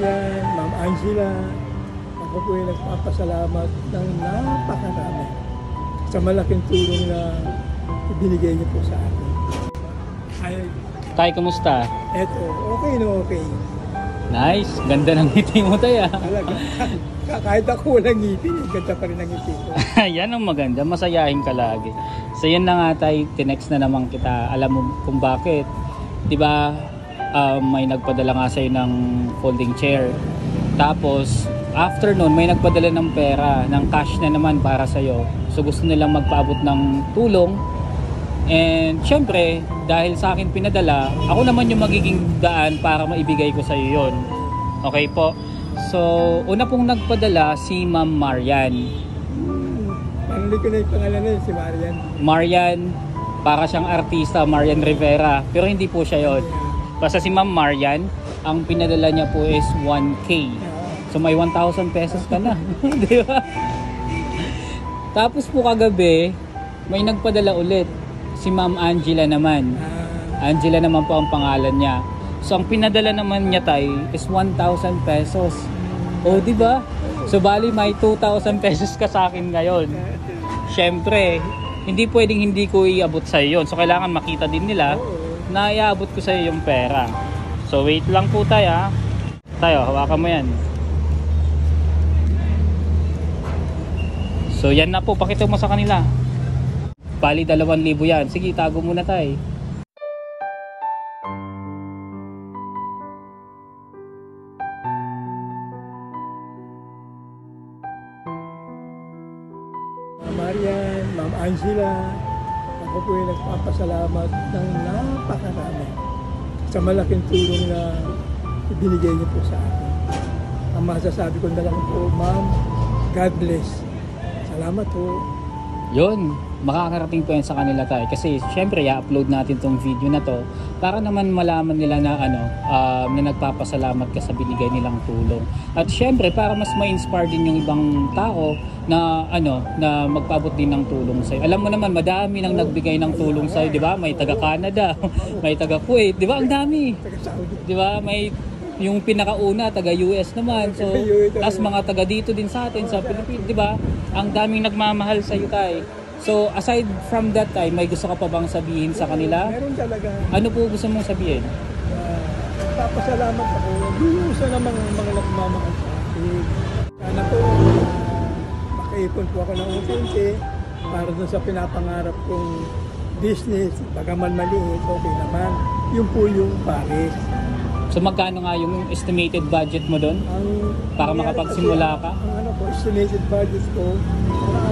Marian, Ma'am Angela, ako po ay nagpapasalamat ng napakarami sa malaking tulong na ibinigay niyo po sa akin. Ay, Tay, kumusta? eto, okay na okay. Nice, ganda ng ngiti mo, Tay, ah. Talaga, kahit ako walang ngipin, ganda pa rin ang ngipin ko. Yan ang maganda, masayahin ka lagi. So yan na nga, Tay, tinext na naman kita. Alam mo kung bakit. Diba, may nagpadala nga sa'yo ng folding chair. Tapos, after nun, may nagpadala ng pera, ng cash na naman para sa'yo. So gusto nilang magpaabot ng tulong. And syempre, dahil sa akin pinadala, ako naman yung magiging daan para maibigay ko sa'yo yun. Okay po? So, una pong nagpadala si Ma'am Marian. Hindi ko na yung pangalan na yun, si Marian. Marian, para siyang artista, Marian Rivera. Pero hindi po siya yun. Basta si Ma'am Marian, ang pinadala niya po is 1K. So may 1,000 pesos ka na. Di ba? Tapos po kagabi, may nagpadala ulit. Si Ma'am Angela naman. Angela naman po ang pangalan niya. So ang pinadala naman niya, Tay, is 1,000 pesos. O, di ba? So bali may 2,000 pesos ka sa akin ngayon. Syempre, hindi pwedeng hindi ko iabot sa iyo 'yon. So kailangan makita din nila na iabot ko sa iyo yung pera. So wait lang po, Tay, ha. Tayo, hawakan mo 'yan. So yan na po, pakita mo sa kanila. Bali 2,000 yan. Sige, tago muna, Tay. Marian, Ma'am Angela, ako po ay nagpapasalamat ng napakarami sa malaking tulong na ibinigay niyo po sa akin. Ang masasabi ko na lang po, Ma'am, God bless. Salamat po. Yun, makakarating po yan sa kanila, Tay. Kasi syempre, i-upload natin tong video na to para naman malaman nila na na nagpapasalamat ka sa binigay nilang tulong. At syempre, para mas ma-inspire din yung ibang tao na na magpaabot din ng tulong sa'yo. Alam mo naman, madami nang nagbigay ng tulong sa'yo, di ba? May taga Canada, may taga Kuwait, di ba? Ang dami. Di ba? May yung pinakauna, taga US naman. So, tas mga taga dito din sa atin, sa Pilipinas, di ba? Ang daming nagmamahal sa iyo, Tay. So, aside from that, Tay, may gusto ka pa bang sabihin sa kanila? Meron talaga. Ano po gusto mong sabihin? Papasalamat ako. Sa namang mga nagmamahal sa akin. Sana po, makaipon po ako ng unti-unti para dun sa pinapangarap kong business. Bagaman maliit, okay naman. Yun po yung Paris. So magkano nga yung estimated budget mo doon? Para makapagsimula ka? Ang estimated budget ko,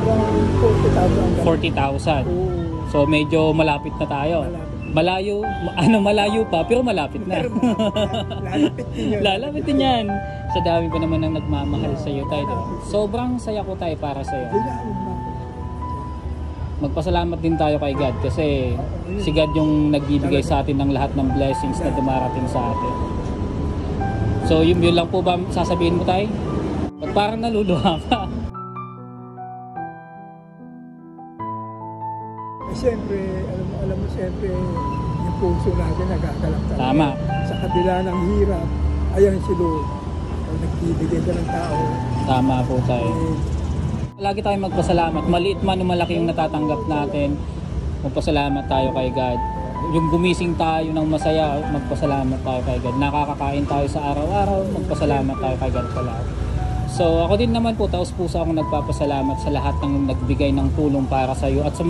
around 40,000. 40,000. So medyo malapit na tayo. Malayo, malayo pa, pero malapit na. Lalapit din yun. Lalapit din yan. Sa dami pa naman ng nagmamahal sa iyo, Tay. Sobrang saya ko, Tay, para sa iyo. Magpasalamat din tayo kay God kasi si God yung nagbibigay sa atin ng lahat ng blessings na dumarating sa atin. So yun lang po ba sasabihin mo, Tay? At parang naluluha ka. Siyempre, alam mo siyempre, yung puso natin nagagalak talaga. Tama. Sa kabila ng hirap, ayan si Lord. Pag nagbibigay ka ng tao. Tama po, Tay. Lagi tayong magpasalamat. Maliit man o malaki yung natatanggap natin, magpasalamat tayo kay God. Yung gumising tayo ng masaya, magpasalamat tayo kay God. Nakakakain tayo sa araw-araw, magpasalamat tayo kay God palagi. So ako din naman po, taos-puso ako nagpapasalamat sa lahat ng nagbigay ng tulong para sa iyo. At sa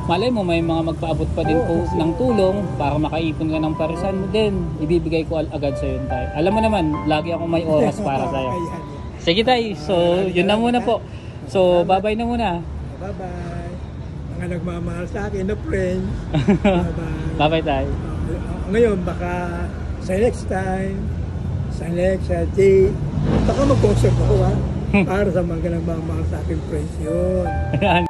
malay mo, may mga magpaabot pa din po ng tulong para makaipon ka ng parisan mo din. Ibibigay ko agad sa iyo, Tay. Alam mo naman, lagi ako may oras para sa iyo. Sige, Tay. So, yun na muna po. So, bye-bye na muna. Bye-bye. Mga nagmamahal sa akin na friends. Bye-bye. Bye-bye, Tay. Ngayon, baka sa next time, sa next day, baka mag-concert ako, ha? Para sa mga nagmamahal sa akin friends yun.